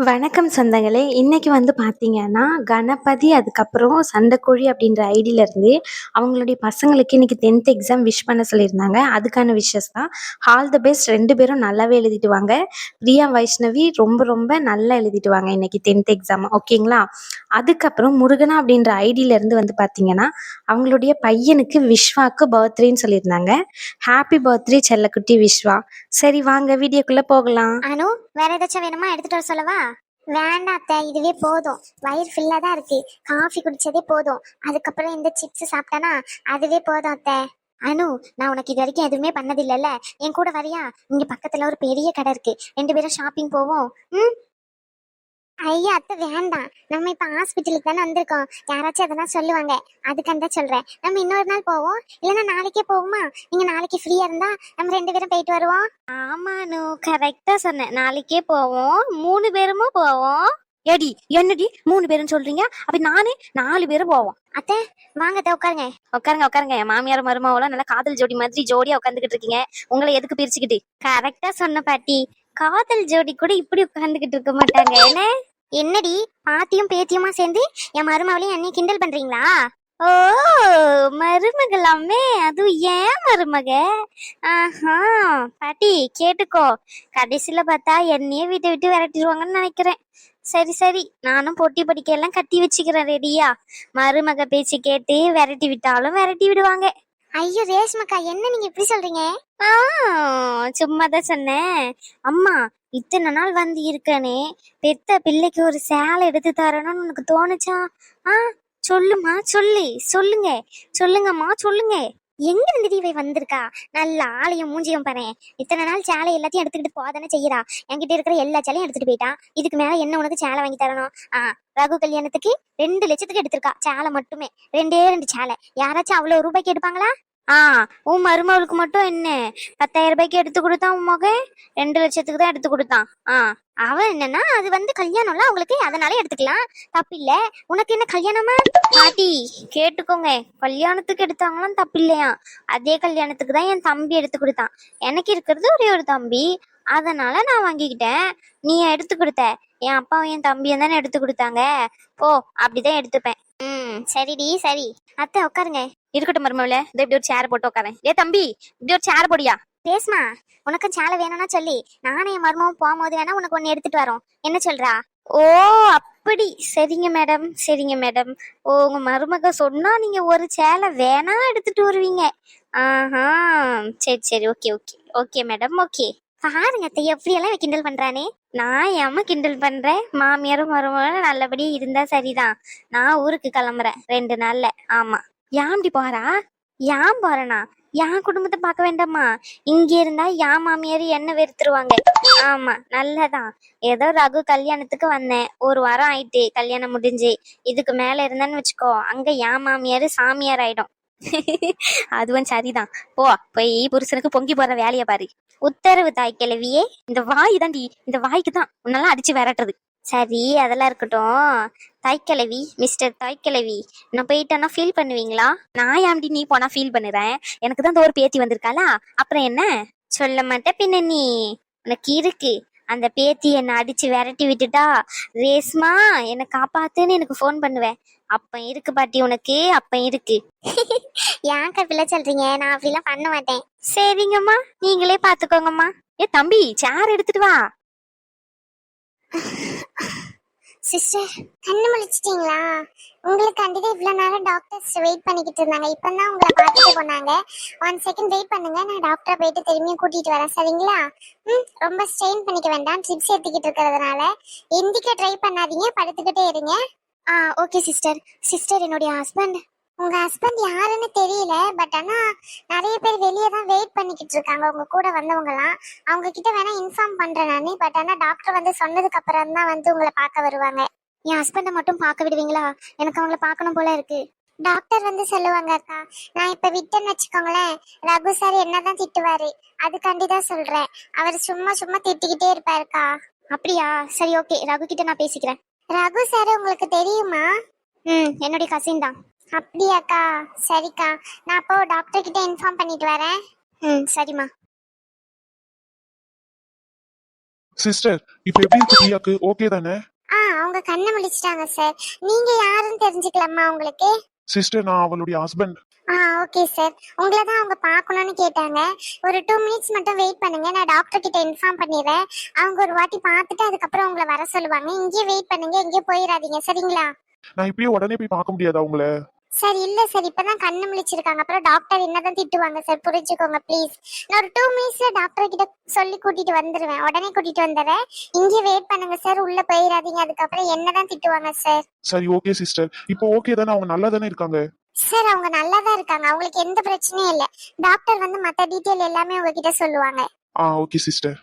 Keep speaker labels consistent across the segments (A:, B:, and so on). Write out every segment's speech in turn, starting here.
A: வணக்கம் சொந்தங்களே! இன்னைக்கு வந்து பார்த்தீங்கன்னா, கணபதி அதுக்கப்புறம் சண்டைக்கோழி அப்படின்ற ஐடியிலருந்து அவங்களுடைய பசங்களுக்கு இன்னைக்கு 10த் எக்ஸாம் விஷ் பண்ண சொல்லியிருந்தாங்க. அதுக்கான விஷஸ் தான். ஆல் தி பெஸ்ட் 2 பேரும் நல்லாவே எழுதிட்டு வாங்க. பிரியா, வைஷ்ணவி ரொம்ப ரொம்ப நல்லா எழுதிட்டு வாங்க இன்னைக்கு 10த் எக்ஸாம். ஓகேங்களா? அதுக்கப்புறம் முருகனா அப்படின்ற ஐடியிலருந்து வந்து பார்த்தீங்கன்னா, அவங்களுடைய பையனுக்கு விஷ்வாக்கு பர்த்டேன்னு சொல்லியிருந்தாங்க. ஹேப்பி பர்த்டே செல்லக்குட்டி விஷ்வா. சரி வாங்க வீடியோக்குள்ள போகலாம்.
B: அனு, வேற ஏதாச்சும் வேணுமா? எடுத்துட்டு வர சொல்லவா? வேண்டாம் அத்தை, இதுவே போதும். வயிறு ஃபுல்லா தான் இருக்கு. காஃபி குடிச்சதே போதும். அதுக்கப்புறம் இந்த சிப்ஸ் சாப்பிட்டானா அதுவே போதும் அத்தை. அனு, நான் உனக்கு இது வரைக்கும் எதுவுமே பண்ணதில்லைல்ல, என் கூட வரியா? இங்க பக்கத்துல ஒரு பெரிய கடை இருக்கு, 2 பேரும் ஷாப்பிங் போவோம். ம். ஐயா அத்தை, வேண்டாம். நம்ம இப்ப ஹாஸ்பிட்டலுக்கு தானே வந்திருக்கோம். யாராச்சும் அதெல்லாம் சொல்லுவாங்க. அதுக்காக தான் சொல்றேன். நம்ம இன்னொரு நாள் போவோம், இல்லைன்னா நாளைக்கே போவோமா? நீங்க நாளைக்கு ஃப்ரீயா இருந்தா நம்ம 2 பேரும் போயிட்டு வருவோம். ஆமா அனு, கரெக்டா சொன்னேன். நாளைக்கே போவோம், 3 பேருமா போவோம். ஏடி என்னடி 3 பேரும் சொல்றீங்க? அப்ப நானே 4 பேரும் போவோம். அத்தை வாங்க அத்தை, உட்காருங்க. உட்காருங்க உட்காருங்க. என் மாமியார் மருமாவெல்லாம் நல்லா காதல் ஜோடி மாதிரி ஜோடியா உட்காந்துக்கிட்டு இருக்கீங்க. உங்களை எதுக்கு பிரிச்சுக்கிட்டு? கரெக்டா சொன்ன பாட்டி. காதல் ஜோடி கூட இப்படி உட்காந்துக்கிட்டு இருக்க மாட்டாங்க என்ன? என்னடி பாட்டியும் பேத்தியுமா சேர்ந்து என் மருமவளையும் என்னையும் கிண்டல் பண்றீங்களா? ஓ, மருமகளாமே, அதுவும் ஏன் மருமக? ஆஹா, பாட்டி கேட்டுக்கோ. கடைசியில பார்த்தா என்னையே வீட்டை விட்டு விரட்டிடுவாங்கன்னு நினைக்கிறேன். சரி சரி, நானும் பொட்டி படிக்க எல்லாம் கட்டி வச்சுக்கிறேன் ரெடியா. மருமக பேச்சு கேட்டு விரட்டி விட்டாலும் விரட்டி விடுவாங்க. ஐயோ ரேஷ்மக்கா, என்ன நீங்க இப்படி சொல்றீங்க? சும்மாதான் சொன்னேன். அம்மா, இத்தனை நாள் வந்து இருக்கனே, பெத்த பிள்ளைக்கு ஒரு சேலை எடுத்து தரணும்னு உனக்கு தோணுச்சா? ஆ, சொல்லுமா, சொல்லுங்க, சொல்லுங்கம்மா சொல்லுங்க. எங்க இருந்து இவை வந்திருக்கா? நல்ல ஆலயம் மூஞ்சியம் பாரு. இத்தனை நாள் சேலை எல்லாத்தையும் எடுத்துக்கிட்டு போதானே செய்யறா. என்கிட்ட இருக்கிற எல்லா சேலையும் எடுத்துட்டு போயிட்டா. இதுக்கு மேல என்ன உனக்கு சேலை வாங்கி தரணும்? ரகு கல்யாணத்துக்கு 2 லட்சத்துக்கு எடுத்திருக்கா சேலை மட்டுமே. 2 சேலை. யாராச்சும் அவ்வளவு ரூபாய்க்கு எடுப்பாங்களா? உன் மருமகளுக்கு மட்டும் என்ன 10,000 ரூபாய்க்கு எடுத்து கொடுத்தான் உன் மகன்? 2 லட்சத்துக்கு தான் எடுத்து கொடுத்தான். அவன் என்னன்னா, அது வந்து கல்யாணம்ல அவங்களுக்கு, அதனால எடுத்துக்கலாம், தப்பில்ல. உனக்கு என்ன கல்யாணமா? பாட்டி கேட்டுக்கோங்க, கல்யாணத்துக்கு எடுத்தாங்களாம் தப்பில்லையா. அதே கல்யாணத்துக்கு தான் என் தம்பி எடுத்து கொடுத்தான். எனக்கு இருக்கிறது ஒரே ஒரு தம்பி, அதனால நான் வாங்கிக்கிட்டேன். நீ எடுத்து கொடுத்த, என் அப்பாவும் என் தம்பியும் தானே எடுத்து கொடுத்தாங்க. போ, அப்படிதான் எடுத்துப்பேன். சரிடி சரி. அத்தை உட்காருங்க. இருக்கட்டும் மருமவள, இப்படி ஒரு சேர் போட்டு உட்காரேன். ஏ தம்பி, இப்படி ஒரு சேர் போடியா. பேசுமா, உனக்கு சேலை வேணும்னா சொல்லி, நானும் என் மருமவும் போகும்போது வேணா உனக்கு ஒன்னு எடுத்துட்டு வரோம். என்ன சொல்றா? ஓ அப்படி, சரிங்க மேடம் சரிங்க மேடம். ஓ, உங்க மருமக சொன்னா நீங்க ஒரு சேலை வேணா எடுத்துட்டு வருவீங்க. ஆஹா, சரி சரி, okay okay okay madam, okay. பாருங்க அத்தை, எப்படியெல்லாம் கிண்டல் பண்றானே. நான் ஏமா கிண்டல் பண்றேன்? மாமியாரும் மருமகளும் நல்லபடியா இருந்தா சரிதான். நான் ஊருக்கு கிளம்புறேன் 2 நாள்ல. ஆமா. யாம்டி போறா? யாம் போறனா? என் குடும்பத்தை பார்க்க வேண்டாமா? இங்க இருந்தா என் மாமியார் என்ன வெறுத்துருவாங்க. ஆமா, நல்லதான். ஏதோ ரகு கல்யாணத்துக்கு வந்தேன், 1 வாரம் ஆயிட்டு கல்யாணம் முடிஞ்சு. இதுக்கு மேல இருந்தேன்னு வச்சுக்கோ, அங்க என் மாமியாரு சாமியார் ஆயிடும். அதுவும் சரிதான். போய் புருஷனுக்கு பொங்கி போற வேலைய பாரு. உத்தரவு தாய் கிழவியே. இந்த வாய் தாண்டி, இந்த வாய்க்கு தான் உன்னெல்லாம் அடிச்சு விரட்டுறது. சரி, அதெல்லாம் இருக்கட்டும். தாய்க்கிழவி, மிஸ்டர் தாய்க்கிழவி, நான் போயிட்டேன்னா ஃபீல் பண்ணுவீங்களா? நான் ஏன்டி நீ போனா ஃபீல் பண்ணுறேன்? எனக்கு தான் ஒரு பேத்தி வந்திருக்காளா, அப்புறம் என்ன? சொல்ல மாட்டேன் பின்ன நீ. உனக்கு இருக்கு. அந்த பேத்தி என்னை அடிச்சு விரட்டி விட்டுட்டா, ரேஸ்மா என்னை காப்பாத்துன்னு எனக்கு ஃபோன் பண்ணுவேன். அப்ப இருக்கு பாட்டி உனக்கு, அப்ப இருக்கு. ஏன் கப்பில சொல்றீங்க? நான் அப்படிலாம் பண்ண மாட்டேன். சரிங்கம்மா, நீங்களே பாத்துக்கோங்கம்மா. ஏ தம்பி, சேர் எடுத்துட்டு வா.
C: சிஸ்டர், கண்ணு முழிச்சிட்டீங்களா? உங்களுக்கு கண்டிப்பா இவ்வளவு நேரம் டாக்டர்ஸ் வெயிட் பண்ணிக்கிட்டு இருந்தாங்க. இப்பதான் உங்களை பார்த்துட்டு போனாங்க. 1 செகண்ட் வெயிட் பண்ணுங்க, நான் டாக்டரை போயிட்டு திரும்பியும் கூட்டிட்டு வரேன், சரிங்களா? ரொம்ப ஸ்ட்ரெயின் பண்ணிக்க வேண்டாம், ட்ரிப்ஸ் எடுத்துக்கிட்டு இருக்கிறதுனால. எந்திக்க ட்ரை பண்ணாதீங்க, படுத்துக்கிட்டே இருங்க.
B: Okay sister. சிஸ்டர், என்னுடைய ஹஸ்பண்ட்.
C: உங்க ஹஸ்பண்ட் யாருன்னு தெரியல, பட் ஆனா நிறைய பேர் வெளியே தான் வெயிட் பண்ணிக்கிட்டு இருக்காங்க, உங்க கூட வந்தவங்கலாம். அவங்க கிட்ட வேணா இன்ஃபார்ம் பண்றேன் நானு. பட் ஆனா டாக்டர் வந்து சொன்னதுக்கு அப்புறம் தான் வந்து உங்களை பார்க்க வருவாங்க.
B: என் ஹஸ்பண்டை மட்டும் பார்க்க விடுவீங்களா? எனக்கு அவங்கள பார்க்கணும் போல இருக்கு.
C: டாக்டர் வந்து சொல்லுவாங்க அக்கா. நான் இப்ப விட்டேன்னு வச்சுக்கோங்களேன், ரகு சார் என்னதான் திட்டுவாரு. அதுக்காண்டி தான் சொல்றேன். அவர் சும்மா சும்மா திட்டிக்கிட்டே இருப்பாருக்கா.
B: அப்படியா? சரி ஓகே, ரகு கிட்ட நான் பேசிக்கிறேன்.
C: ரகு சார் உங்களுக்கு தெரியுமா?
B: என்னுடைய கசின் தான்.
C: அப்படியாக்கா? சரிக்கா, நான் அப்போ டாக்டர் கிட்ட இன்ஃபார்ம் பண்ணிட்டு வரேன்.
B: சரிம்மா.
D: சிஸ்டர் இப்போ எப்படி இருக்கு பிரியாக்கு? ஓகே தானே?
C: அவங்க கண்ணை முழிச்சிட்டாங்க சார். நீங்க யாருன்னு தெரிஞ்சுக்கலாமா உங்களுக்கு?
D: சிஸ்டர் நான் அவளுடைய ஹஸ்பண்ட்.
C: Okay sir. உங்களை தான் அவங்க பார்க்கணும்னு கேட்டாங்க. ஒரு 2 மினிட்ஸ் மட்டும் வெயிட் பண்ணுங்க, நான் டாக்டர் கிட்ட இன்ஃபார்ம் பண்ணிடுறேன். அவங்க ஒரு வாட்டி பார்த்துட்டு அதுக்கப்புறம் உங்களை வர சொல்லுவாங்க. இங்கேயே வெயிட் பண்ணுங்க, எங்கேயும் போயிடாதீங்க, சரிங்களா?
D: நான் இப்பயே உடனே போய் பார்க்க முடியாதா உங்களை?
C: சார் இல்ல சார், இப்பதான் கண்ணு முழிச்சிருக்காங்க, அப்புறம் டாக்டர் என்னதான் திட்டுவாங்க சார், புரிஞ்சுக்கோங்க ப்ளீஸ். நான் ஒரு 2 மினிட்ஸ்ல டாக்டர் கிட்ட சொல்லி கூட்டிட்டு வந்துருவேன், உடனே கூட்டிட்டு வந்துடுறேன். இங்கே வெயிட் பண்ணுங்க சார், உள்ள போயிடாதீங்க, அதுக்கப்புறம் என்னதான் திட்டுவாங்க சார்.
D: சரி ஓகே சிஸ்டர். இப்போ ஓகே தானே? அவங்க நல்லா தானே இருக்காங்க?
C: சார் அவங்க நல்லா தான் இருக்காங்க, அவங்களுக்கு எந்த பிரச்சனையும் இல்லை. டாக்டர் வந்து மற்ற டீட்டெயில் எல்லாமே உங்ககிட்ட சொல்லுவாங்க.
D: Okay sister.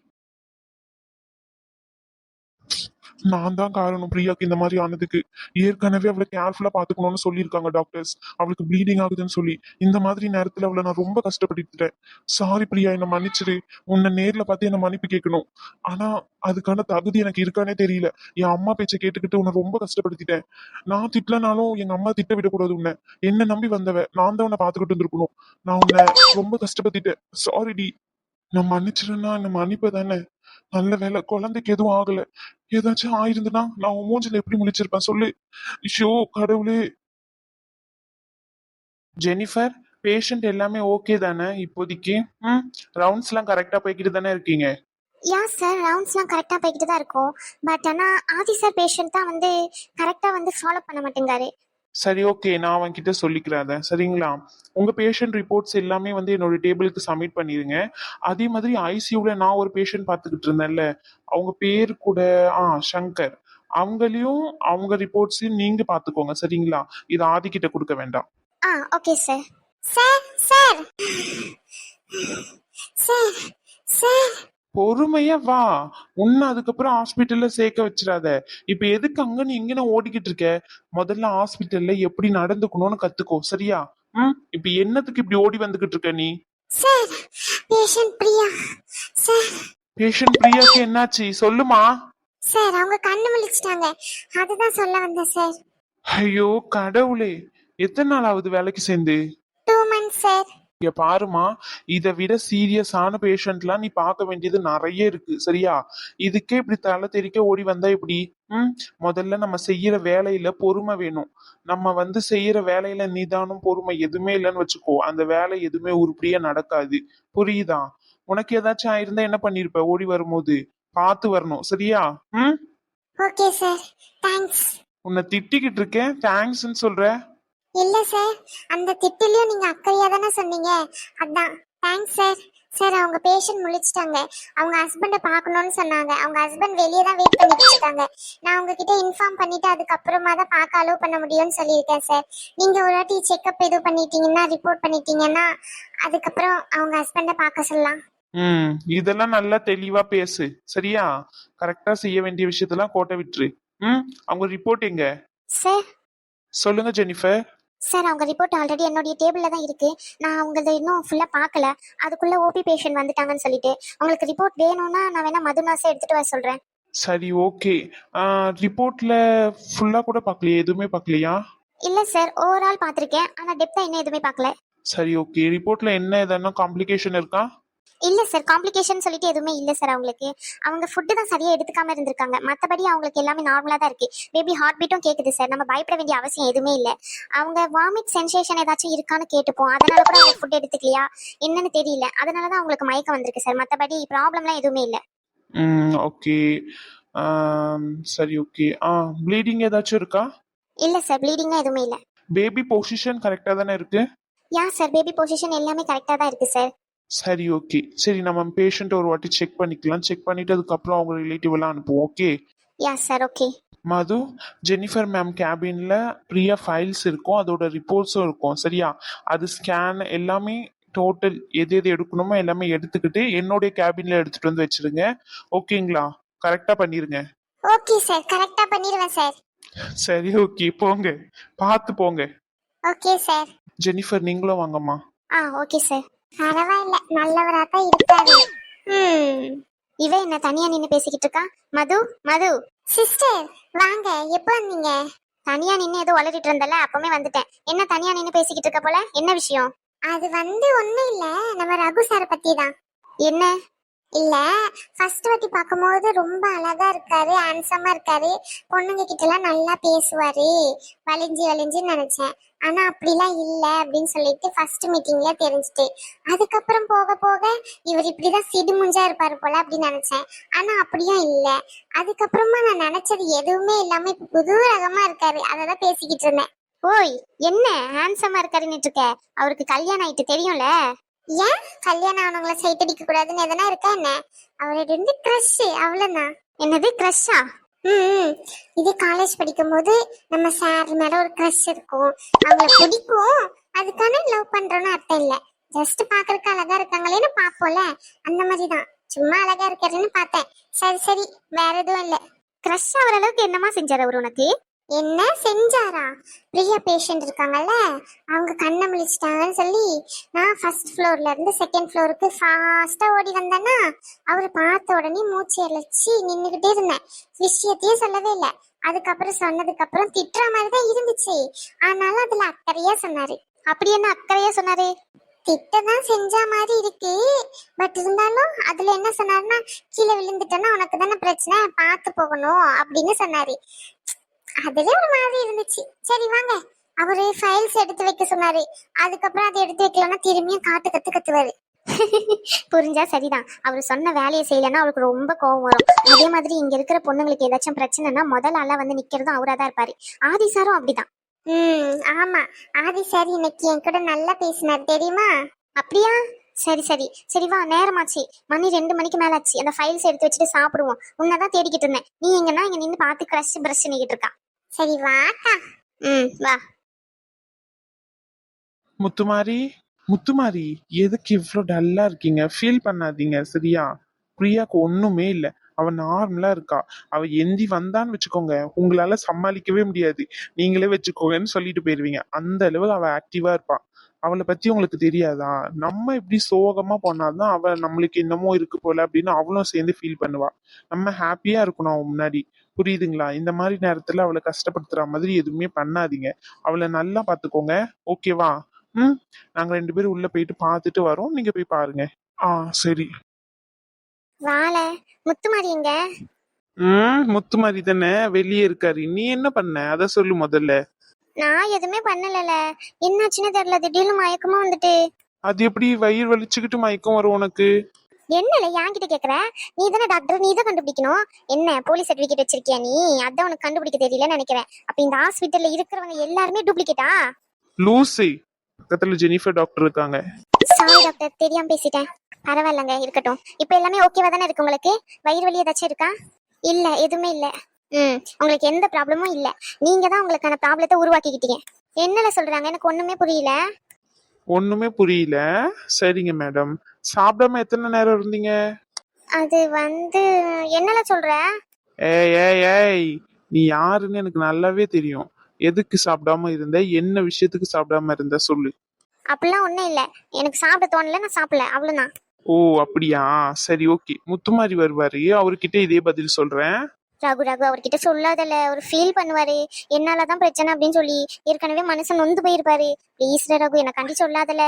D: நான் தான் காரணம் பிரியாக்கு இந்த மாதிரி ஆனதுக்கு. ஏற்கனவே அவளை கேர்ஃபுல்லா பாத்துக்கணும்னு சொல்லியிருக்காங்க டாக்டர்ஸ். அவளுக்கு ப்ளீடிங் ஆகுதுன்னு சொல்லி இந்த மாதிரி நேரத்துல அவளை நான் ரொம்ப கஷ்டப்படுத்திட்டேன். சாரி பிரியா, என்ன மன்னிச்சிரு. உன்னை நேர்ல பார்த்து என்ன மன்னிப்பு கேட்கணும். ஆனா அதுக்கான தகுதி எனக்கு இருக்கானே தெரியல. என் அம்மா பேச்சை கேட்டுக்கிட்டு உன்னை ரொம்ப கஷ்டப்படுத்திட்டேன். நான் திட்டலனாலும் எங்க அம்மா திட்ட விடக்கூடாது உன்னை. என்ன நம்பி வந்தவ நான் தான் உன்னை பாத்துக்கிட்டு இருந்திருக்கணும். நான் உன்னை ரொம்ப கஷ்டப்படுத்திட்டேன். Sorry D. நான் மன்னிச்சிருன்னா என்ன மன்னிப்பு தானே? நல்ல வேலை குழந்தைக்கு எதுவும் ஆகல. ஏதாச்சும் ஆயிருந்துன்னா நான் உன் மூஞ்சில எப்படி முழிச்சிருப்பேன் சொல்லு. ஷோ கடவுளே. ஜெனிஃபர், பேஷண்ட் எல்லாமே ஓகே தானே இப்போதைக்கு? ரவுண்ட்ஸ் எல்லாம் கரெக்டா போய்கிட்டு தானே இருக்கீங்க?
C: சார் ரவுண்ட்ஸ்லாம் கரெக்டாக போய்கிட்டு தான் இருக்கும். பட் ஆனால் ஆதி சார் பேஷண்ட் தான் வந்து கரெக்டாக வந்து ஃபாலோ பண்ண மாட்டேங்காரு.
D: சரி ஓகே, நான் அவன்கிட்ட சொல்லிக்கிறேன் அதை. சரிங்களா? உங்க பேஷண்ட் ரிப்போர்ட்ஸ் எல்லாமே வந்து என்னோட டேபிளுக்கு சப்மிட் பண்ணிருங்க. அதே மாதிரி ஐசியூல நான் ஒரு பேஷண்ட் பார்த்துக்கிட்டு இருந்தேன்ல, அவங்க பேர் கூட சங்கர். அவங்களையும் அவங்க ரிப்போர்ட்ஸையும் நீங்க பாத்துக்கோங்க, சரிங்களா? இது ஆதிக்கிட்ட கொடுக்க வேண்டாம்.
C: Okay sir. Sir sir sir sir
D: பொறுமையா வா. உன்னை அதுக்கப்புறம் ஹாஸ்பிட்டல்ல சேர்க்க வச்சிடாத. இப்ப எதுக்கு அங்கன்னு இங்கன்னு ஓடிக்கிட்டு இருக்க? முதல்ல ஹாஸ்பிட்டல்ல எப்படி நடந்துக்கணும்னு கத்துக்கோ, சரியா? இப்ப என்னத்துக்கு இப்படி ஓடி வந்துகிட்டு இருக்க நீ?
C: Sir patient Priya. Sir
D: patient பிரியாக்கு என்னாச்சு சொல்லுமா?
C: சார் அவங்க கண்ணு முழிச்சிட்டாங்க, அதுதான் சொல்ல வந்தேன் சார்.
D: ஐயோ கடவுளே, எத்தனை நாள் ஆகுது வேலைக்கு சேர்ந்து?
C: 2 months சார்.
D: இங்க பாருமா, இதை விட சீரியஸான பேஷண்ட்லாம் நீ பார்க்க வேண்டியது நிறைய இருக்கு, சரியா? இதுக்கே இப்படி தலை தெறிக்க ஓடி வந்தா இப்படி? முதல்ல நம்ம செய்யற வேலையில பொறுமை வேணும். நம்ம வந்து செய்யற வேலையில நிதானம் பொறுமை எதுவுமே இல்லைன்னு வச்சுக்கோ, அந்த வேலை எதுவுமே உருப்படியா நடக்காது. புரியுதா? உனக்கு ஏதாச்சும் ஆயிருந்தா என்ன பண்ணிருப்ப? ஓடி வரும்போது பார்த்து வரணும், சரியா?
C: Okay sir, thanks.
D: உன்னை திட்டிக்கிட்டு இருக்கேன், தேங்க்ஸ்ன்னு சொல்ற?
C: இல்ல சார், அந்த திட்டிலையும் நீங்க அக்கறையா தானே சொன்னீங்க, அதான் தேங்க்ஸ் சார். சார் அவங்க பேஷண்ட் முழிச்சிட்டாங்க, அவங்க ஹஸ்பண்டை பார்க்கணும்னு சொன்னாங்க. அவங்க ஹஸ்பண்ட் வெளியே தான் வெயிட் பண்ணிட்டு இருக்காங்க. நான் உங்ககிட்ட இன்ஃபார்ம் பண்ணிட்டு அதுக்கப்புறமா தான் பார்க்க அலோவ் பண்ண முடியும்னு சொல்லியிருக்கேன் சார். நீங்க ஒரு வாட்டி செக்அப் எதுவும் பண்ணிட்டீங்கன்னா, ரிப்போர்ட் பண்ணிட்டீங்கன்னா அதுக்கப்புறம் அவங்க ஹஸ்பண்டை பார்க்க சொல்லலாம்.
D: இதெல்லாம் நல்லா தெளிவா பேசு, சரியா? கரெக்டா செய்ய வேண்டிய விஷயத்தெல்லாம் கோட்டை விட்டுரு. அவங்க ரிப்போர்ட் எங்க?
C: சார்
D: சொல்லுங்க ஜெனிஃபர்.
C: சார் அவங்க ரிப்போர்ட் ஆல்ரெடி என்னுடைய டேபிள்ல தான் இருக்கு. நான் அவங்களது இன்னும் ஃபுல்லா பார்க்கல, அதுக்குள்ள ஓபி பேஷண்ட் வந்துட்டாங்கன்னு சொல்லிட்டு. உங்களுக்கு ரிப்போர்ட் வேணும்னா நான் வேணா மதுநாசை எடுத்துட்டு வர சொல்றேன்.
D: சரி ஓகே. ரிப்போர்ட்ல ஃபுல்லா கூட பார்க்கலையா? எதுவுமே பார்க்கலையா?
C: இல்ல சார், ஓவரால் பார்த்திருக்கேன், ஆனா டெப்தா என்ன எதுவுமே பார்க்கல.
D: சரி ஓகே. ரிப்போர்ட்ல என்ன எதனா காம்ப்ளிகேஷன் இருக்கா?
C: இல்ல சார், காம்ப்ளிகேஷன் சொல்லிட்டு எதுவுமே இல்ல சார். அவங்களுக்கு அவங்க ஃபுட்டு தான் சரியா எடுத்துக்காம இருந்திருக்காங்க, மத்தபடி அவங்களுக்கு எல்லாமே நார்மலா தான் இருக்கு. பேபி ஹார்ட் பீட்டும் கேக்குது சார், நம்ம பயப்பட வேண்டிய அவசியம் எதுவுமே இல்ல. அவங்க வாமிட் சென்சேஷன் ஏதாச்சும் இருக்கான்னு கேட்டுப்போம், அதனால கூட அவங்க ஃபுட் எடுத்துக்கலையா என்னன்னு தெரியல, அதனாலதான் அவங்களுக்கு மயக்கம் வந்திருக்கு சார். மத்தபடி ப்ராப்ளம்லாம் எதுவுமே இல்ல.
D: ஓகே. சரி ஓகே. ப்ளீடிங் ஏதாச்சும் இருக்கா?
C: இல்ல சார், ப்ளீடிங்லாம் எதுவுமே இல்ல.
D: பேபி பொசிஷன் கரெக்டா தானே இருக்கு?
C: சார் பேபி பொசிஷன் எல்லாமே கரெக்டா தான் இருக்கு சார்.
D: சரி ஓகே. சரி நம்ம பேஷண்ட் ஒரு வாட்டி செக் பண்ணிக்கலாம். செக் பண்ணிட்டு அதுக்கப்புறம் அவங்க ரிலேட்டிவ் எல்லாம் அனுப்புவோம். Okay
C: sir. ஓகே
D: மது, ஜெனிஃபர் மேம் கேபின்ல பிரியா ஃபைல்ஸ் இருக்கும், அதோட ரிப்போர்ட்ஸும் இருக்கும், சரியா? அது ஸ்கேன் எல்லாமே டோட்டல் எது எது எடுக்கணுமோ எல்லாமே எடுத்துக்கிட்டு என்னுடைய கேபின்ல எடுத்துட்டு வந்து வச்சிருங்க. ஓகேங்களா? கரெக்டா பண்ணிருங்க.
C: ஓகே சார், கரெக்டா பண்ணிடுவேன் சார்.
D: சரி ஓகே, போங்க, பார்த்து போங்க.
C: Okay sir.
D: ஜெனிஃபர் நீங்களும் வாங்கம்மா.
C: Okay sir. பரவாயில்ல, நல்லவரா தான் இருக்காரு. இவ என்ன தனியா நின்னு பேசிக்கிட்டு இருக்கா? மது மது சிஸ்டர் வாங்க. எப்போ வந்தீங்க? தனியா நின்னு ஏதோ வளரிட்டு இருந்தல, அப்பவே வந்துட்டேன். என்ன தனியா நின்னு பேசிக்கிட்டு இருக்க போல, என்ன விஷயம்? அது வந்து ஒண்ணும் இல்ல, நம்ம ரகு சார் பத்தி தான். என்ன இல்ல, ஃபர்ஸ்ட் வாட்டி பார்க்கும்போது ரொம்ப அழகா இருக்காரு, ஹேண்ட்ஸமா இருக்காரு, பொண்ணுங்க கிட்ட எல்லாம் நல்லா பேசுவாரு, வலிஞ்சு வலிஞ்சுன்னு நினைச்சேன். ஆனா அப்படிலாம் இல்ல அப்படின்னு சொல்லிட்டு ஃபர்ஸ்ட் மீட்டிங்ல தெரிஞ்சுட்டு, அதுக்கப்புறம் போக போக இவர் இப்படிதான் சிடுமுஞ்சா இருப்பாரு போல அப்படின்னு நினைச்சேன். ஆனா அப்படியும் இல்ல. அதுக்கப்புறமா நான் நினைச்சது எதுவுமே இல்லாம இப்ப புது ரகமா இருக்காரு, அததான் பேசிக்கிட்டு இருந்தேன்.
B: ஓய், என்ன ஹேண்ட்ஸமா இருக்காருன்னு இருக்க? அவருக்கு கல்யாணம் ஆயிட்டு தெரியும்ல.
C: ஏன் கல்யாணம் ஆனவங்களை சைட் அடிக்க கூடாதுன்னு எதனா இருக்கா என்ன? அவரோட இருந்து கிரஷ் அவ்வளவுதான்.
B: என்னது கிரஷா?
C: ம் இது காலேஜ் படிக்கும்போது நம்ம சார் மேல ஒரு கிரஷ் இருக்கும், அவங்கள பிடிக்கும். அதுக்கான லவ் பண்றோம்னு அர்த்தம் இல்ல. ஜஸ்ட் பாக்குறதுக்கு அழகா இருக்காங்களேன்னு பாப்போம்ல, அந்த மாதிரிதான். சும்மா அழகா இருக்காருன்னு பார்த்தேன். சரி சரி, வேற எதுவும் இல்ல.
B: கிரஷ் ஆகிற அளவுக்கு என்னமா செஞ்சாரு அவர் உனக்கு?
C: என்ன செஞ்சாரா? பிரியா பேஷண்ட் இருக்காங்கல்ல, அவங்க கண்ணை முழிச்சிட்டாங்கன்னு சொல்லி நான் ஃபர்ஸ்ட் ஃப்ளோர்ல இருந்து செகண்ட் ஃப்ளோருக்கு ஃபாஸ்டா ஓடி வந்தேன்னா, அவரை பார்த்த உடனே மூச்சு அழைச்சி நின்றுகிட்டே இருந்தேன். விஷயத்தையும் சொல்லவே இல்லை. அதுக்கப்புறம் சொன்னதுக்கு அப்புறம் திட்டுற மாதிரி தான் இருந்துச்சு. ஆனாலும் அதுல அக்கறையா சொன்னாரு.
B: அப்படி என்ன அக்கறையா சொன்னாரு?
C: திட்டதான் செஞ்ச மாதிரி இருக்கு, பட் இருந்தாலும் அதுல என்ன சொன்னாருன்னா, கீழே விழுந்துட்டேன்னா உனக்கு தானே பிரச்சனை, பார்த்து போகணும் அப்படின்னு சொன்னாரு. அதுல ஒரு மாதிரி இருந்துச்சு. சரி வாங்க, அவரு ஃபைல்ஸ் எடுத்து வைக்க சொன்னாரு. அதுக்கப்புறம் அதை எடுத்து வைக்கலன்னா திரும்பியும் காட்டு கத்து கத்துவாரு.
B: புரிஞ்சா சரிதான். அவர் சொன்ன வேலையை செய்யலன்னா அவருக்கு ரொம்ப கோவம் வரும். அதே மாதிரி இங்க இருக்கிற பொண்ணுங்களுக்கு ஏதாச்சும் பிரச்சனைனா முதல் ஆளா வந்து நிக்கிறதும் அவரா தான் இருப்பாரு. ஆதி சாரும் அப்படிதான்.
C: ஆமா, ஆதி சார் இன்னைக்கு என் கூட நல்லா பேசினார் தெரியுமா?
B: அப்படியா? சரி சரி சரி, வா, நேரமாச்சு. மணி 2 மணிக்கு மேல ஆச்சு. அந்த ஃபைல்ஸ் எடுத்து வச்சுட்டு சாப்பிடுவோம். உன்னதான் தேடிக்கிட்டு இருந்தேன். நீ எங்கன்னா இங்க நின்று பார்த்து கிரஷ் பிரஷ் பண்ணிக்கிட்டு இருக்கா.
C: சரி வாக்கா.
B: வா.
D: முத்துமாரி, முத்துமாரி, எதுக்கு இவ்வளோ டல்லா இருக்கீங்க? ஃபீல் பண்ணாதீங்க சரியா? பிரியாக்கு ஒண்ணுமே இல்லை, அவ நார்மலா இருக்கா. அவ எந்தி வந்தான்னு வச்சுக்கோங்க, உங்களால சமாளிக்கவே முடியாது. நீங்களே வச்சுக்கோங்கன்னு சொல்லிட்டு போயிருவீங்க. அந்த அளவு அவ ஆக்டிவா இருப்பா. அவளை பத்தி உங்களுக்கு தெரியாதா? நம்ம இப்படி சோகமா போனாதான் அவ நம்மளுக்கு என்னமோ இருக்கு போல அப்படின்னு அவளும் சேர்ந்து ஃபீல் பண்ணுவா. நம்ம ஹாப்பியா இருக்கணும் அவன் முன்னாடி, புரியுதுங்களா? இந்த மாதிரி நேரத்துல அவளை கஷ்டப்படுத்துற மாதிரி எதுவுமே பண்ணாதீங்க. அவளை நல்லா பாத்துக்கோங்க, ஓகேவா? நாங்க 2 பேரும் உள்ள போயிட்டு பார்த்துட்டு வரோம், நீங்க போய் பாருங்க. சரி.
B: வாழ, முத்துமாரி எங்க?
D: முத்துமாரி தானே வெளியே இருக்காரு. நீ என்ன பண்ண அத சொல்லு முதல்ல.
B: நான் எதுவுமே பண்ணலல. என்னாச்சுன்னு தெரியல, திடீர்னு மயக்கமா வந்துட்டு.
D: அது எப்படி வயிறு வலிச்சுக்கிட்டு மயக்கம் வரும் உனக்கு?
B: என்னல என்கிட்ட கேக்குற? நீ தானே டாக்டர், நீ தான் கண்டுபிடிக்கணும். என்ன போலீஸ் சர்டிபிகேட் வச்சிருக்கியா நீ? அதான் உனக்கு கண்டுபிடிக்க தெரியலன்னு நினைக்கிறேன். அப்ப இந்த ஹாஸ்பிட்டல்ல இருக்கிறவங்க எல்லாருமே டூப்ளிகேட்டா?
D: லூசி, பக்கத்துல ஜெனிஃபர் டாக்டர் இருக்காங்க.
B: சாரி டாக்டர், தெரியாம பேசிட்டேன். பரவாயில்லங்க, இருக்கட்டும். இப்ப எல்லாமே ஓகேவா தானே இருக்கு உங்களுக்கு? வயிறு வலி ஏதாச்சும் இருக்கா? இல்ல, எதுவுமே இல்ல. உங்களுக்கு எந்த ப்ராப்ளமும் இல்ல. நீங்க தான் உங்களுக்கான ப்ராப்ளத்தை உருவாக்கிக்கிட்டீங்க. என்னல சொல்றாங்க? எனக்கு ஒண்ணுமே புரியல.
D: ஒண்ணுமே புரியல? சரிங்க மேடம். சாப்பிடாம எத்தனை நேரம் இருந்தீங்க?
B: அது வந்து என்னல சொல்ற?
D: ஏய் ஏய் ஏய், நீ யாருன்னு எனக்கு நல்லாவே தெரியும். எதுக்கு சாப்பிடாம இருந்த, என்ன விஷயத்துக்கு சாப்பிடாம இருந்த சொல்லு.
B: அப்படிலாம் ஒண்ணும் இல்ல. எனக்கு சாப்பிட தோணல, நான் சாப்பிடல, அவ்வளவுதான்.
D: ஓ அப்படியா, சரி ஓகே. முத்துமாரி வருவாரு, அவர்கிட்ட இதே பதில் சொல்றேன்.
B: ரகு ரகு, அவர்கிட்ட சொல்லாதல, அவர் ஃபீல் பண்ணுவாரு. என்னாலதான் பிரச்சனை அப்படின்னு சொல்லி ஏற்கனவே மனுஷன் நொந்து போயிருப்பாரு. ப்ளீஸ் ரகு, என்ன கண்டி சொல்லாதல.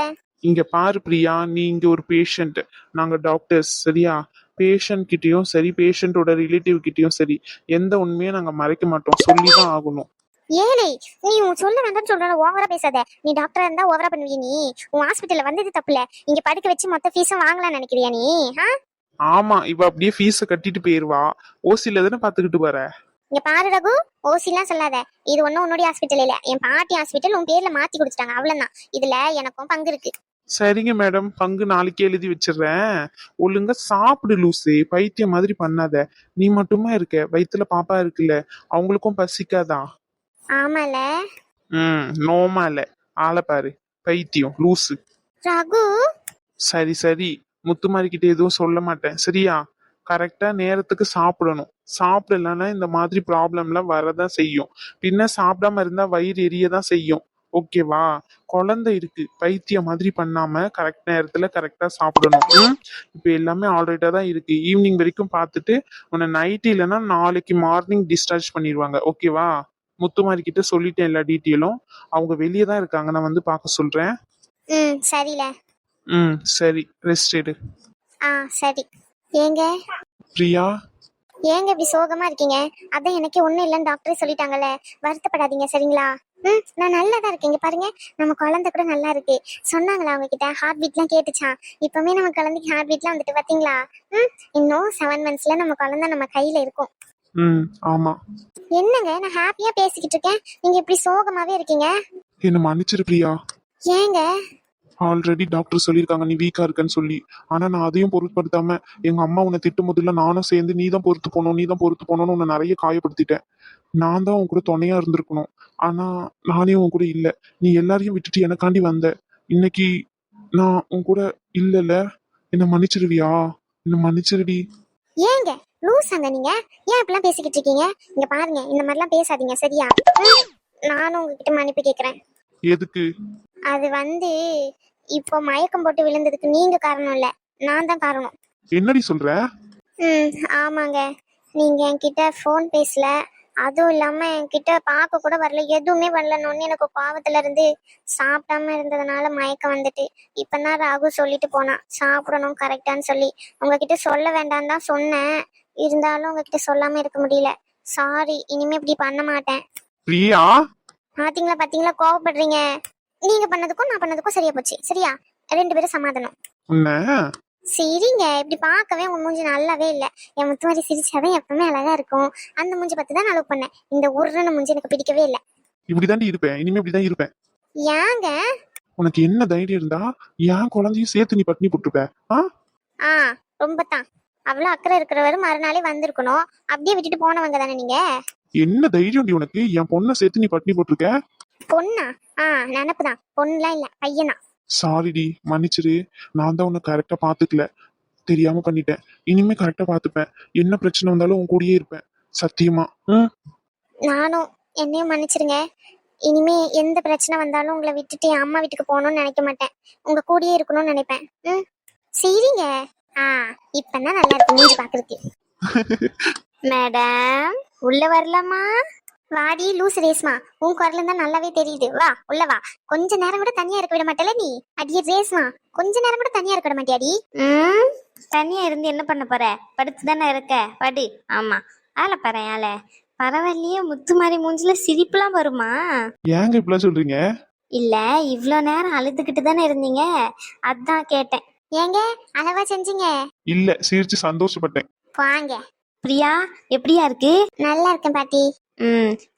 D: இங்க பாரு பிரியா, நீ இங்க ஒரு பேஷண்ட், நாங்க டாக்டர்ஸ் சரியா? பேஷண்ட் கிட்டயும் சரி, பேஷண்டோட ரிலேட்டிவ் கிட்டயும் சரி, எந்த உண்மையும் நாங்க மறைக்க மாட்டோம், சொல்லிதான் ஆகணும்.
B: ஏழை, நீ உன் சொல்ல வேண்டாம்னு சொல்ற, ஓவரா பேசாத. நீ டாக்டரா இருந்தா ஓவரா பண்ணுவிய நீ. உன் ஹாஸ்பிட்டல்ல வந்தது தப்புல, இங்க படுக்க வச்சு மொத்த ஃபீஸும் வாங்கலாம்னு நினைக்கிறியா நீ?
D: ஆமா, இவ அப்படியே ஃபீஸ கட்டிட்டு போயிருவா. ஓசில தானே பாத்துக்கிட்டு வர.
B: இங்க பாரு ரகு, ஓசிலாம் சொல்லாத. இது ஒன்னும் உன்னுடைய ஹாஸ்பிட்டல் இல்ல, என் பாட்டி ஹாஸ்பிட்டல். உன் பேர்ல மாத்தி கொடுத்துட்டாங்க, அவ்வளவுதான். இதுல எனக்கும் பங்கு இருக்கு.
D: சரிங்க மேடம், பங்கு நாளைக்கே எழுதி வச்சிடுறேன். ஒழுங்கா சாப்பிடு லூசு, பைத்தியம் மாதிரி பண்ணாத. நீ மட்டுமா இருக்க, வயித்துல பாப்பா இருக்குல்ல, அவங்களுக்கும் பசிக்காதா?
B: ஆமால.
D: நோமா இல்ல, ஆளை பாரு, பைத்தியம் லூசு.
B: ரகு,
D: சரி சரி, முத்துமாரி கிட்ட எதுவும் சொல்ல மாட்டேன் சரியா? கரெக்டா நேரத்துக்கு சாப்பிடணும். சாப்பிடலன்னா இந்த மாதிரி ப்ராப்ளம்லாம் வரதான் செய்யும். பின்ன சாப்பிடாம இருந்தா வயிறு எரியதான் செய்யும், ஓகேவா? குழந்தை இருக்கு, பைத்தியம் மாதிரி பண்ணாம கரெக்ட் நேரத்துல கரெக்டா சாப்பிடணும். இப்ப எல்லாமே ஆல்ரைட்டா தான் இருக்கு. ஈவினிங் வரைக்கும் பார்த்துட்டு உன்னை நைட் இல்லைன்னா நாளைக்கு மார்னிங் டிஸ்சார்ஜ் பண்ணிடுவாங்க, ஓகேவா? முத்துமாரி கிட்ட சொல்லிட்டேன் எல்லா டீட்டெயிலும். அவங்க வெளியே தான் இருக்காங்க, நான் வந்து பார்க்க சொல்றேன்.
B: சரில.
D: சரி, ரெஸ்ட் எடு.
B: சரி.
C: ஏங்க
D: பிரியா,
C: ஏங்க இப்படி சோகமா இருக்கீங்க? அதான் எனக்கு ஒண்ணும் இல்லைன்னு டாக்டரே சொல்லிட்டாங்கல்ல, வருத்தப்படாதீங்க சரிங்களா? நான் நல்லா தான் இருக்கேங்க. பாருங்க, நம்ம குழந்தை கூட நல்லா இருக்கு. சொன்னாங்களா உங்ககிட்ட ஹார்ட் பீட்லாம் கேட்டுச்சா? இப்பவுமே நம்ம குழந்தைக்கு ஹார்ட் பீட்லாம் வந்துட்டு பாத்தீங்களா? இன்னும் 7 monthsல நம்ம குழந்தை நம்ம கையில இருக்கும்.
D: ஆமா.
C: என்னங்க நான் ஹாப்பியா பேசிக்கிட்டு இருக்கேன், நீங்க இப்படி சோகமாவே இருக்கீங்க?
D: என்ன மன்னிச்சிரு பிரியா.
C: ஏங்க?
D: ஆல்ரெடி டாக்டர் சொல்லியிருக்காங்க நீ வீக்கா இருக்கன்னு சொல்லி. ஆனா நான் அதையும் பொருட்படுத்தாம எங்க அம்மா உன்னை திட்டும் போதுல நானும் சேர்ந்து நீ தான் பொறுத்து போனோம்னு உன்னை நிறைய காயப்படுத்திட்டேன். நான் தான் உன் கூட துணையா இருந்திருக்கணும். ஆனா நானே உன் கூட இல்ல. நீ எல்லாரையும் விட்டுட்டு எனக்காண்டி வந்த. இன்னைக்கு நான் உன் கூட இல்லல. என்ன மன்னிச்சிருவியா? என்ன மன்னிச்சிருடி.
C: ஏங்க லூசாங்க நீங்க? ஏன் இப்படிலாம் பேசிக்கிட்டு இருக்கீங்க? இங்க பாருங்க, இந்த மாதிரிலாம் பேசாதீங்க சரியா? நானும் உங்ககிட்ட மன்னிப்பு கேக்குறேன்.
D: எதுக்கு?
C: அது இப்போ மயக்கம் போட்டு விழுந்ததுக்கு நீங்க காரணம் இல்ல, நான் தான் காரணம்.
D: என்னடி சொல்ற?
C: ஆமாங்க. நீங்க என்கிட்ட ஃபோன் பேசல, அதுவும் இல்லாம என்கிட்ட பார்க்க கூட வரல, எதுவுமே வரலன்னு எனக்கு பாவத்துல இருந்து சாப்பிடாம இருந்ததுனால மயக்கம் வந்துட்டு. இப்பதான் ராகு சொல்லிட்டு போனா சாப்பிடணும் கரெக்டான்னு சொல்லி. உங்ககிட்ட சொல்ல வேண்டாம் தான் சொன்னேன், இருந்தாலும் உங்ககிட்ட சொல்லாம இருக்க முடியல. சாரி, இனிமே இப்படி பண்ண மாட்டேன்.
D: பிரியா,
C: பாத்தீங்களா கோவப்படுறீங்க? நீங்க பண்ணதுக்கும் நான் பண்ணதுக்கும் சரியா போச்சு சரியா? 2 பேரும் சமாதானம்.
D: உன்ன
C: சரிங்க, இப்படி பார்க்கவே உங்க மூஞ்சி நல்லாவே இல்ல. என் முத்து மாதிரி சிரிச்சாதான் எப்பவுமே அழகா இருக்கும். அந்த மூஞ்சி பத்தி தான் நான் லவ் பண்ணேன். இந்த உருன்னு மூஞ்சி எனக்கு பிடிக்கவே இல்ல.
D: இப்படிதாண்டி இருப்பேன், இனிமே இப்படிதான் இருப்பேன்.
C: ஏங்க?
D: உனக்கு என்ன தைரியம் இருந்தா என் குழந்தையும் சேர்த்து நீ பட்டினி போட்டுருப்ப?
C: ரொம்ப தான். அவ்வளவு அக்கறை இருக்கிறவரு மறுநாளே வந்திருக்கணும். அப்படியே விட்டுட்டு போனவங்க தானே நீங்க.
D: என்ன தைரியம் உனக்கு? என் பொண்ணை சேர்த்து நீ பட்டினி போட்டிருக்க.
C: பொண்ணா? நினப்புதான், பொண்ணுலாம் இல்ல, பையனா.
D: சாரிடி, மன்னிச்சிரு. நான் தான் உன்னை கரெக்டா பாத்துக்கல, தெரியாம பண்ணிட்டேன். இனிமே கரெக்டா பாத்துப்பேன். என்ன பிரச்சனை வந்தாலும் உன் கூடயே இருப்பேன், சத்தியமா.
C: நானும் என்னையும் மன்னிச்சிருங்க. இனிமே எந்த பிரச்சனை வந்தாலும் உங்களை விட்டுட்டு என் அம்மா வீட்டுக்கு போகணும்னு நினைக்க மாட்டேன், உங்க கூடயே இருக்கணும்னு நினைப்பேன். சரிங்க. இப்பதான் நல்லா இருக்கு மூஞ்சி பாக்குறதுக்கு. மேடம் உள்ள வரலாமா? வாடி லூசு ரேஸ்மா, உன் குரல் தான் நல்லாவே தெரியுது. வா உள்ள வா. கொஞ்ச நேரம் கூட தனியா இருக்க விட மாட்டேல நீ? அடியே ரேஸ்மா, கொஞ்ச நேரம் கூட தனியா இருக்க விட மாட்டியாடி?
B: தனியா இருந்து என்ன பண்ண போற? படுத்து தானே இருக்க, படு. ஆமா, ஆள பாரு ஆள. பரவாயில்லையே, முத்து மாதிரி மூஞ்சில சிரிப்புலாம் வருமா?
D: ஏங்க இப்படிலாம் சொல்றீங்க?
B: இல்ல, இவ்வளோ நேரம் அழுதுகிட்டு தானே இருந்தீங்க, அதான் கேட்டேன்.
C: ஏங்க அளவா செஞ்சீங்க?
D: இல்ல, சிரிச்சு சந்தோஷப்பட்டேன்.
C: வாங்க.
B: பிரியா எப்படியா இருக்கு?
C: நல்லா இருக்கேன் பாட்டி.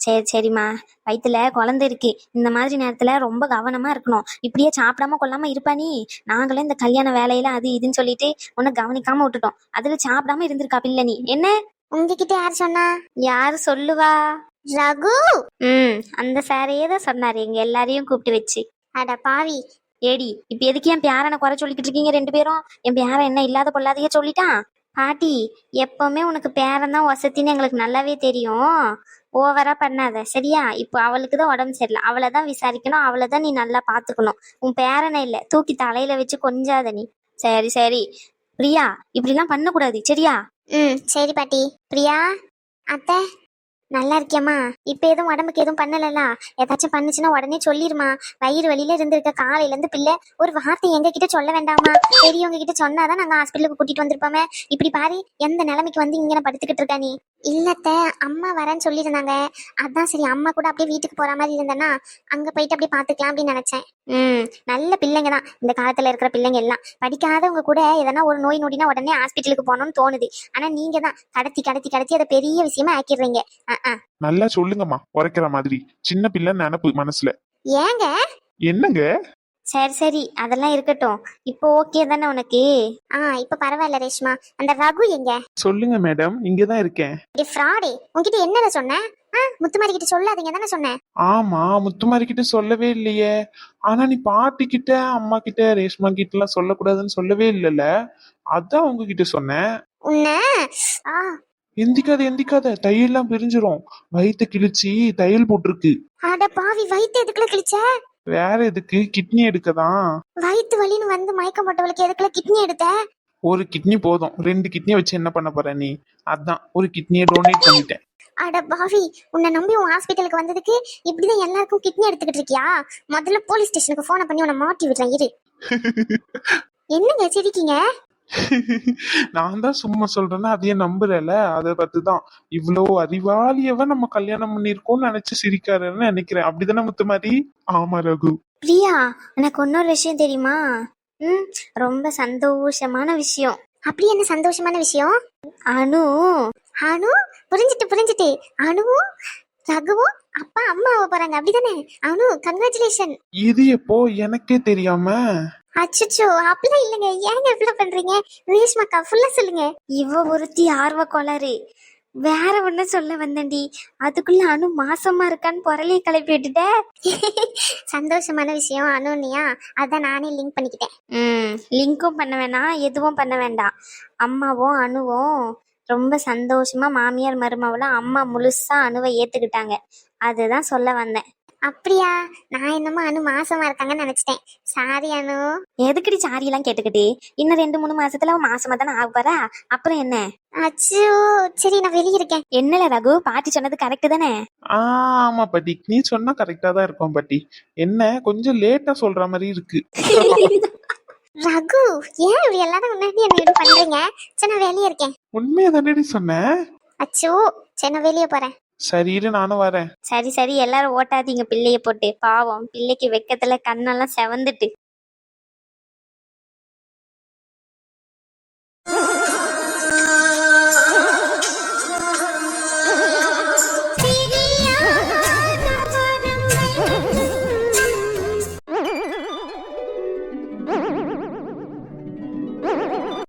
B: சரி சரிம்மா. வயிற்றுல குழந்தை இருக்கு, இந்த மாதிரி நேரத்துல ரொம்ப கவனமா இருக்கணும். இப்படியே சாப்பிடாம கொள்ளாம இருப்பா நீ? நாங்களும் இந்த கல்யாண வேலையில அது இதுன்னு சொல்லிட்டு உன்னை கவனிக்காம விட்டுட்டோம். அதுல சாப்பிடாம இருந்திருக்கா பிள்ளை நீ? என்ன
C: உங்ககிட்ட யார் சொன்னா?
B: யாரு சொல்லுவா?
C: ரகு.
B: அந்த சாரையே தான் சொன்னாரு எங்க எல்லாரையும் கூப்பிட்டு வச்சு.
C: அட பாவி.
B: ஏடி, இப்ப எதுக்கு என் பேரனை குறை சொல்லிக்கிட்டு இருக்கீங்க 2 பேரும்? என் பேரன் என்ன இல்லாத பொல்லாதையே சொல்லிட்டான்? பாட்டி, எப்பவுமே உனக்கு பேரன் தான் வசத்தின்னு எங்களுக்கு நல்லாவே தெரியும். ஓவரா பண்ணாத சரியா? இப்போ அவளுக்கு தான் உடம்பு சரியில்லை, அவளை தான் விசாரிக்கணும், அவளை தான் நீ நல்லா பாத்துக்கணும். உன் பேரனை இல்லை தூக்கி தலையில வச்சு கொஞ்சாத நீ. சரி சரி பிரியா, இப்படிலாம் பண்ணக்கூடாது சரியா?
C: சரி பாட்டி. பிரியா அத்தை நல்லா இருக்கியம்மா? இப்ப எதுவும் உடம்புக்கு எதுவும் பண்ணலல்ல? ஏதாச்சும் பண்ணுச்சுன்னா உடனே சொல்லிருமா. வயிறு வலியில இருந்திருக்க காலையில இருந்து பிள்ளை ஒரு வார்த்தை எங்க கிட்ட சொல்ல வேண்டாமா? பெரியவங்க கிட்ட சொன்னாதான் நாங்க ஹாஸ்பிட்டலுக்கு கூட்டிட்டு வந்திருப்போமே. இப்படி பாரு எந்த நிலைமைக்கு வந்து இங்க படுத்துக்கிட்டு இருக்கா நீ. இல்லத்த, அம்மா வரேன்னு சொல்லியிருந்தாங்க, அதான் சரி அம்மா கூட அப்படியே வீட்டுக்கு போற மாதிரி இருந்தேன்னா அங்க போயிட்டு அப்படியே பாத்துக்கலாம் அப்படின்னு நினைச்சேன். நல்ல பிள்ளைங்க தான் இந்த காலத்துல இருக்கிற பிள்ளைங்க எல்லாம். படிக்காதவங்க கூட எதனா ஒரு நோய் நொடினா உடனே ஹாஸ்பிட்டலுக்கு போகணும்னு தோணுது. ஆனா நீங்க தான் கடத்தி கடத்தி கடத்தி அதை பெரிய விஷயமா ஆக்கிடுறீங்க.
D: நல்லா சொல்லுங்கம்மா, உரைக்கிற மாதிரி. சின்ன பிள்ளை நினப்பு மனசுல.
C: ஏங்க?
D: என்னங்க?
B: சரி சரி அதெல்லாம் இருக்கட்டும். இப்போ ஓகே தானே உனக்கு?
C: இப்ப பரவாயில்ல ரேஷ்மா. அந்த ரகு எங்க?
D: சொல்லுங்க மேடம், இங்கதான் இருக்கேன்.
C: ஃப்ராடே, உன்கிட்ட என்னல சொன்னேன்? முத்துமாரி கிட்ட சொல்லாதீங்க தானே சொன்னேன்.
D: ஆமா, முத்துமாரி கிட்ட சொல்லவே இல்லையே. ஆனா நீ பாட்டி கிட்ட அம்மா கிட்ட ரேஷ்மா கிட்ட எல்லாம் சொல்லக்கூடாதுன்னு சொல்லவே இல்லைல்ல, அதான் உங்ககிட்ட சொன்னேன்.
C: உன்ன
D: எந்திக்காத தையெல்லாம் பிரிஞ்சிரும். வயிற்று கிழிச்சி தையல் போட்டிருக்கு.
C: அட பாவி, வயிற்று எதுக்குள்ள கிழிச்ச?
D: வேற எதுக்கு? கிட்னி எடுக்கதான்.
C: வயிற்று வலின்னு வந்து மயக்கம் போட்டவளுக்கு எதுக்குள்ள கிட்னி எடுத்த?
D: ஒரு கிட்னி போதும், 2 கிட்னி வச்சு என்ன பண்ண போற நீ? அதான் ஒரு கிட்னியை டொனேட் பண்ணிட்டேன்.
C: அட பாவி, உன்னை நம்பி உன் ஹாஸ்பிட்டலுக்கு வந்ததுக்கு இப்படிதான் எல்லாருக்கும் கிட்னி எடுத்துக்கிட்டு இருக்கியா? முதல்ல போலீஸ் ஸ்டேஷனுக்கு போனை பண்ணி உன்னை மாட்டி விடுறேன் இரு. என்னங்க சிரிக்கீங்க?
D: நான் தான் சும்மா சொல்றேன்னா அதையே நம்புறேல, அதை பார்த்துதான் இவ்வளோ அறிவாளியவ நம்ம கல்யாணம் பண்ணிருக்கோம்னு நினைச்சு சிரிக்காருன்னு நினைக்கிறேன். அப்படிதானே முத்துமாரி? ஆமா ரகு.
B: பிரியா, எனக்கு இன்னொரு விஷயம் தெரியுமா? ம், ரொம்ப சந்தோஷமான விஷயம்.
C: அப்படி என்ன சந்தோஷமான விஷயம்?
B: அனு
C: அனு, புரிஞ்சுட்டு அனுவும் ரகுவும் அப்பா அம்மாவை போறாங்க அப்படிதானே? அனு, கங்க்ராச்சுலேஷன்.
D: இது எப்போ எனக்கே தெரியாம?
C: அச்சச்சோ, அப்படிலாம் இல்லைங்க. ஏங்க இப்படி பண்றீங்க? ரேஷ்மாக்கா ஃபுல்லா சொல்லுங்க.
B: இவ ஒருத்தி ஆர்வ கோளாறு. வேற ஒண்ணு சொல்ல வந்தேன்டி, அதுக்குள்ள அனு மாசமா இருக்கான்னு பொறலைய கிளப்பி விட்டுட்ட.
C: சந்தோஷமான விஷயம் அனுனியா, அதான் நானே லிங்க் பண்ணிக்கிட்டேன்.
B: லிங்க்கும் பண்ண வேணாம், எதுவும் பண்ண வேண்டாம். அம்மாவும் அனுவும் ரொம்ப சந்தோஷமா மாமியார் மருமவளும் அம்மா முழுசா அணுவை ஏத்துக்கிட்டாங்க. அதுதான் சொல்ல வந்தேன்.
C: அப்படியா? நான் என்னமோ அனு மாசமா இருக்காங்கன்னு நினைச்சிட்டேன். சாரி அனு.
B: எதுக்கடி சாரி எல்லாம் கேட்டுக்கிட்டு? இன்னும் 2-3 மாசத்துல அவ மாசமா தானே ஆக போறா. அப்புறம் என்ன?
C: அச்சோ, சரி நான் வெளியே இருக்கேன்.
B: என்னல ரகு, பாட்டி சொன்னது கரெக்ட் தானே?
D: ஆமா பாட்டி, நீ சொன்னா கரெக்டா தான் இருக்கும் பாட்டி. என்ன கொஞ்சம் லேட்டா சொல்ற மாதிரி இருக்கு.
C: ரகு, ஏன் இப்படி எல்லாரும் முன்னாடி என்ன இப்படி பண்றீங்க? சரி நான் வெளியே இருக்கேன்.
D: உண்மையை தானடி சொன்னேன்.
C: அச்சோ, சரி நான் வெளியே போறேன்.
D: சரி இரு, நானும் வரேன்.
B: சரி எல்லாரும் ஓட்டாதீங்க பிள்ளைய போட்டு. பாவம், பிள்ளைக்கு வெக்கத்துல கண்ணெல்லாம் செவந்துட்டு.